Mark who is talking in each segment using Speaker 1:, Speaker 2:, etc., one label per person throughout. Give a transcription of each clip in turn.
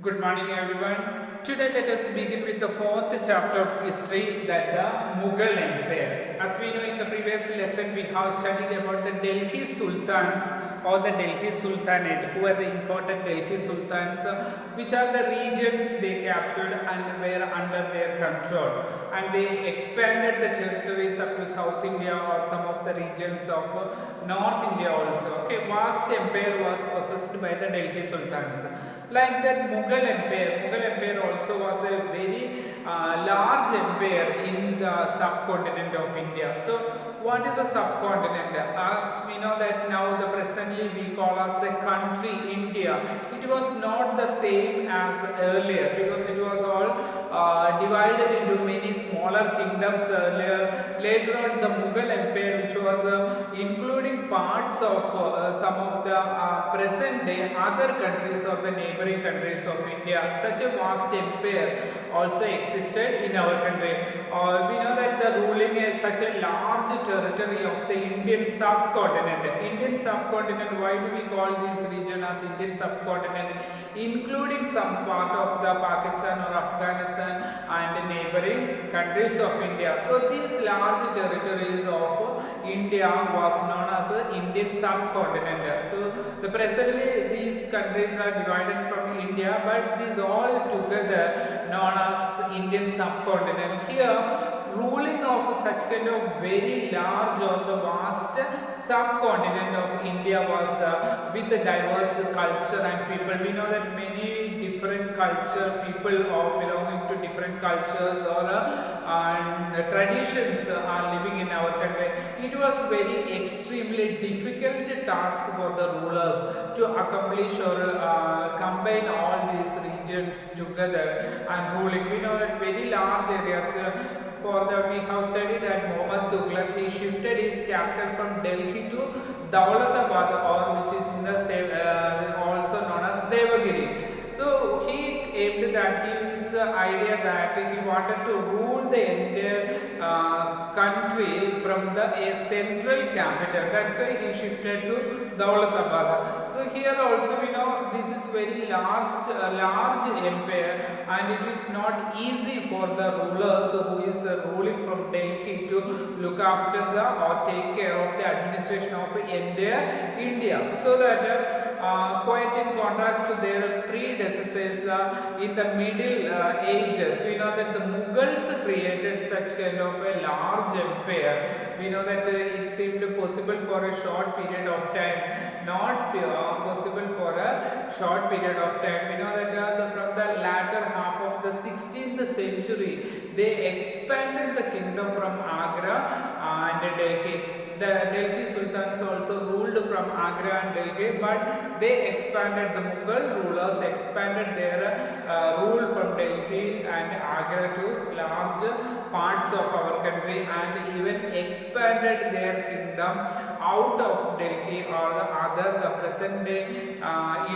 Speaker 1: Good morning everyone. Today let us begin with the fourth chapter of history, that the Mughal Empire. As we know, in the previous lesson we have studied about the Delhi Sultans or the Delhi Sultanate, who are the important Delhi Sultans, which are the regions they captured and were under their control, and they expanded the territories up to South India or some of the regions of North India also. Okay, vast empire was possessed by the Delhi Sultans. Like that Mughal Empire also was a very large empire in the subcontinent of India. So what is a subcontinent? As we know that now the presently we call as a country India. It was not the same as earlier, because it was all divided into many smaller kingdoms earlier. Later on the Mughal Empire, which was including parts of some of the present day other countries of the neighboring countries of India. Such a vast empire also existed in our country. We know that the ruling is such a large territory of the Indian subcontinent. Indian subcontinent, why do we call this region as Indian subcontinent? Including some part of the Pakistan or Afghanistan and neighboring countries of India. So these large territories of India was known as the Indian subcontinent. So the presently these countries are divided from India, but these all together known as Indian subcontinent. Here ruling of such kind of very large or the vast subcontinent of India was with a diverse culture and people. We know that many different culture people are belonging to different cultures or and traditions are living in our country. It was very extremely difficult task for the rulers to accomplish or combine all these regions together and ruling. We know that very large areas. We have studied that Muhammad Tughlaq, he shifted his capital from Delhi to Daulatabad, or which is in the also known as Devagiri. So he aimed that his idea that he wanted to rule the entire country from the central capital. That's why he shifted to Daulatabad. So here also we know this is very large empire, and it is not easy for the rulers who is ruling from Delhi to look after the or take care of the administration of entire India. So that quite in contrast to their predecessors in the Middle Ages, we know that the Mughals created such kind of a large empire. We know that it seemed possible for a short period of time, not possible for a short period of time. We know that from the latter half of the 16th century, they expanded the kingdom from Agra and Delhi. The Delhi Sultans also ruled from Agra and Delhi, but they expanded, the Mughal rulers expanded their rule from Delhi and Agra to large parts of our country, and even expanded their kingdom out of Delhi or the present day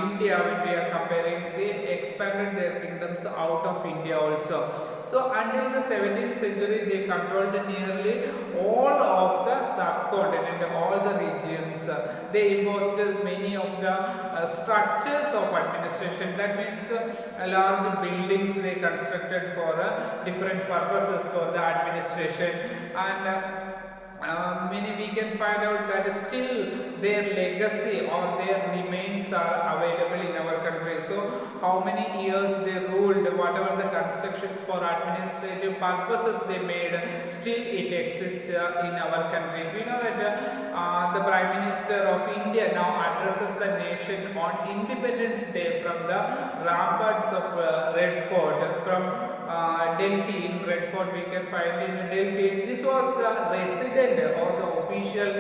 Speaker 1: India. When we are comparing, they expanded their kingdoms out of India also. So until the 17th century, they controlled nearly all of the subcontinent, all the regions. They imposed many of the structures of administration. That means large buildings they constructed for different purposes for the administration, and many we can find out that still their legacy or their remains are available in our country. So how many years they ruled, whatever the constructions for administrative purposes they made, still it exists in our country. We know that the Prime Minister of India now addresses the nation on Independence Day from the ramparts of Red Fort, from Delhi. In Red Fort we can find in Delhi. This was the resident or the official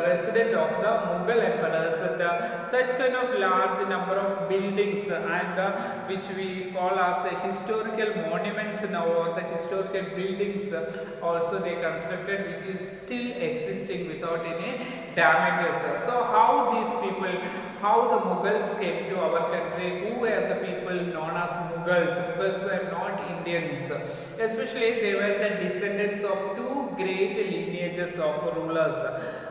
Speaker 1: resident of the Mughal emperors. Such kind of large number of buildings and which we call as historical monuments now, or the historical buildings also they constructed, which is still existing without any damages. So how these people, how the Mughals came to our country, who were the people known as Mughals? Mughals were not Indians. Especially they were the descendants of two great lineages of rulers.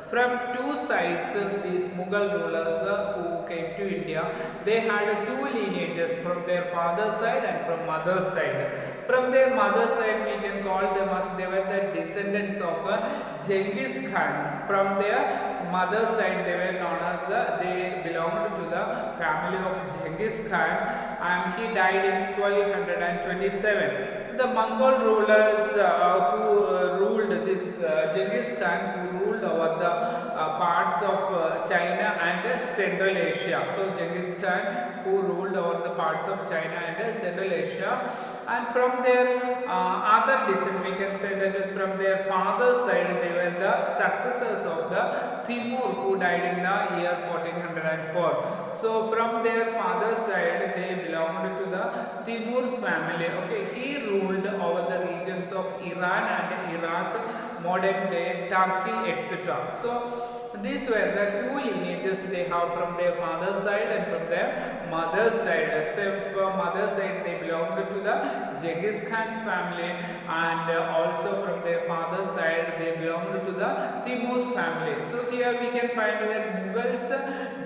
Speaker 1: From two sides, these Mughal rulers who came to India, they had two lineages from their father's side and from mother's side. From their mother's side, we can call them as they were the descendants of Genghis Khan. From their mother's side, they were known as they belonged to the family of Genghis Khan, and he died in 1227. So the Mongol rulers who ruled this Genghis Khan, who ruled over the parts of China and Central Asia. So Genghis Khan who ruled over the parts of China and Central Asia, and from their other descent, we can say that from their father's side they were the successors of the Timur, who died in the year 1404. So from their father's side they belonged to the Timur's family. Okay, he ruled over the regions of Iran and Iraq, modern day Turkey, etc. So these were the two lineages they have from their father's side and from their mother's side. So from mother's side they belonged to the Genghis Khan's family, and also from their father's side they belonged to the Timur's family. So here we can find that Mughals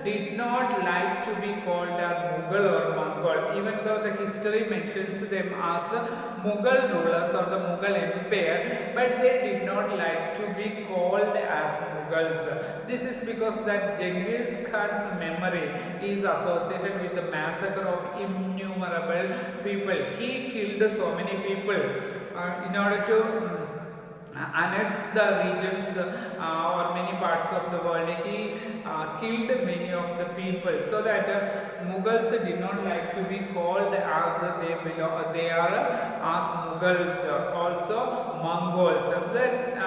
Speaker 1: did not like to be called Mughal or Mongol, even though the history mentions them as Mughal rulers or the Mughal empire, but they did not like to be called as Mughals. This is because that Genghis Khan's memory is associated with the massacre of innumerable people. He killed so many people in order to annex the regions or many parts of the world. He killed many of the people, so that Mughals did not like to be called as they are as Mughals, also Mongols. Then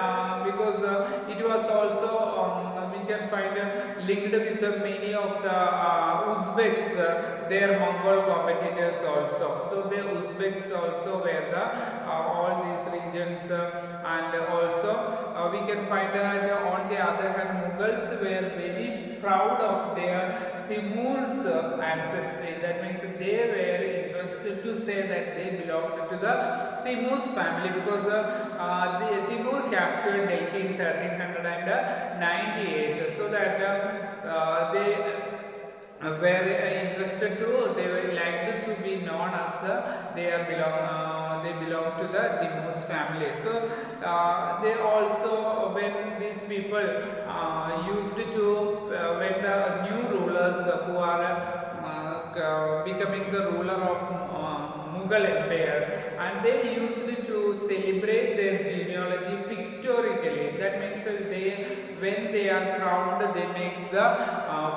Speaker 1: because it was also we can find linked with many of the Uzbeks, their Mongol competitors also. So the Uzbeks also were the all these regions, and also we can find that on the other hand Mughals were very proud of their Timur's ancestry. That means they were interested to say that they belonged to the Timur's family, because the Timur captured Delhi in 1398, so that they were interested to, they were liked to be known as they belong to the Timur's family. So they also, when these people used to when the new rulers who are becoming the ruler of Mughal Empire, and they used to celebrate their genealogy pictorially. That means when they are crowned, they make the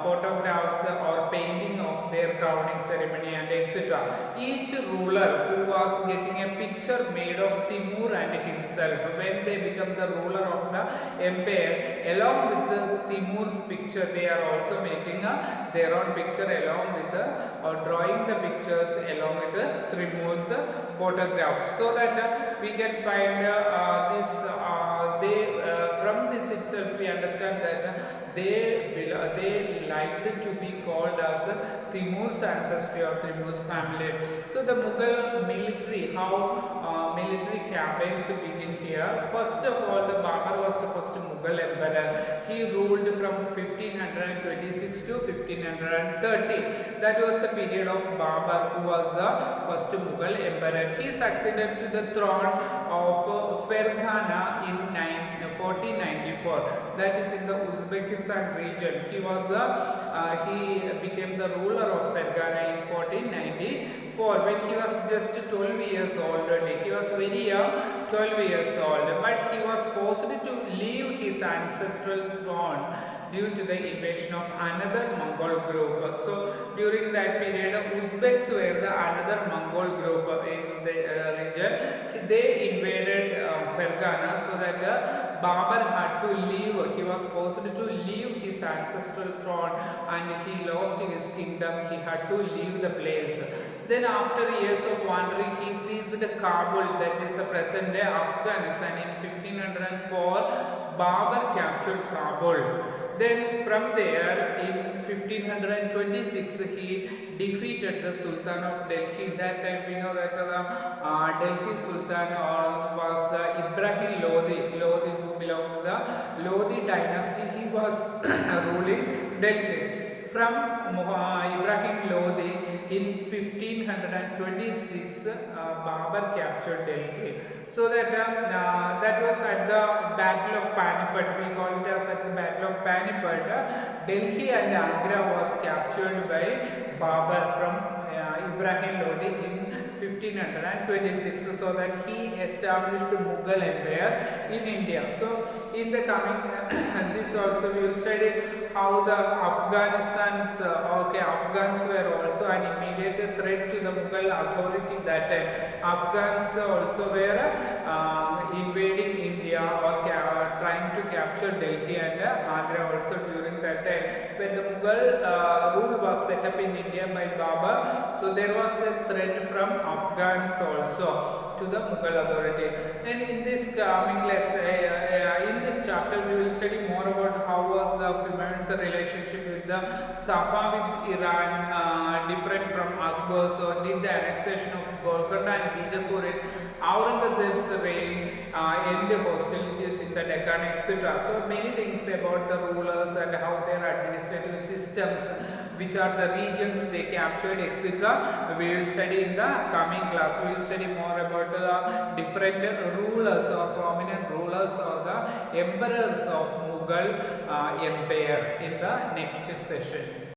Speaker 1: photographs or painting of their crowning ceremony and etc. Each ruler who was getting a picture made of Timur and himself, when they become the ruler of the empire, along with the Timur's picture, they are also making their own picture along with drawing the pictures along with the Timur's photograph, so that we can find from this itself we understand that they liked to be called as Timur's ancestry or Timur's family. So the Mughal military, how military campaigns begin here. First of all, the Babur was the first Mughal emperor. He ruled from 1526 to 1530. That was the period of Babur, who was the first Mughal emperor. He succeeded to the throne of Fergana in 1494. That is in the Uzbekistan region. He became the ruler of Fergana in 1494 when he was just 12 years old only. He was very young, 12 years old, but he was forced to leave his ancestral throne due to the invasion of another Mongol group. So during that period, Uzbeks were the another Mongol group in the region. They invaded Fergana, so that Babur had to leave. He was forced to leave his ancestral throne and he lost his kingdom. He had to leave the place. Then after years of wandering, he seized Kabul, that is the present day Afghanistan, in 1504. Babur captured Kabul. Then from there in 1526 he defeated the Sultan of Delhi. That time we know that the Delhi Sultan was Ibrahim Lodi, who belonged to the Lodi dynasty. He was ruling Delhi. from Ibrahim Lodi in 1526. Babur captured Delhi. So that was at the Battle of Panipat. We call it as at the Battle of Panipat. Delhi and Agra was captured by Babur from Ibrahim Lodi in 1526, so that he established Mughal Empire in India. So in the coming this also we will study how the Afghans were also an immediate threat to the Mughal authority that time. Afghans also were invading India or trying to capture Delhi and Agra also during that time. When the Mughal rule was set up in India by Babur, so there was a threat from Afghans also to the Mughal authority. And in this coming lesson, in this chapter, we will study more about how was the Humayun's relationship with the Safavid Iran different from Akbar's, or did the annexation of Golconda and Bijapur in Aurangzeb's reign end hostilities in the Deccan, etc. So many things about the rulers and how their administrative systems, which are the regions they captured, etc. We will study in the coming class. We will study more about the different rulers or prominent rulers or the emperors of Mughal Empire in the next session.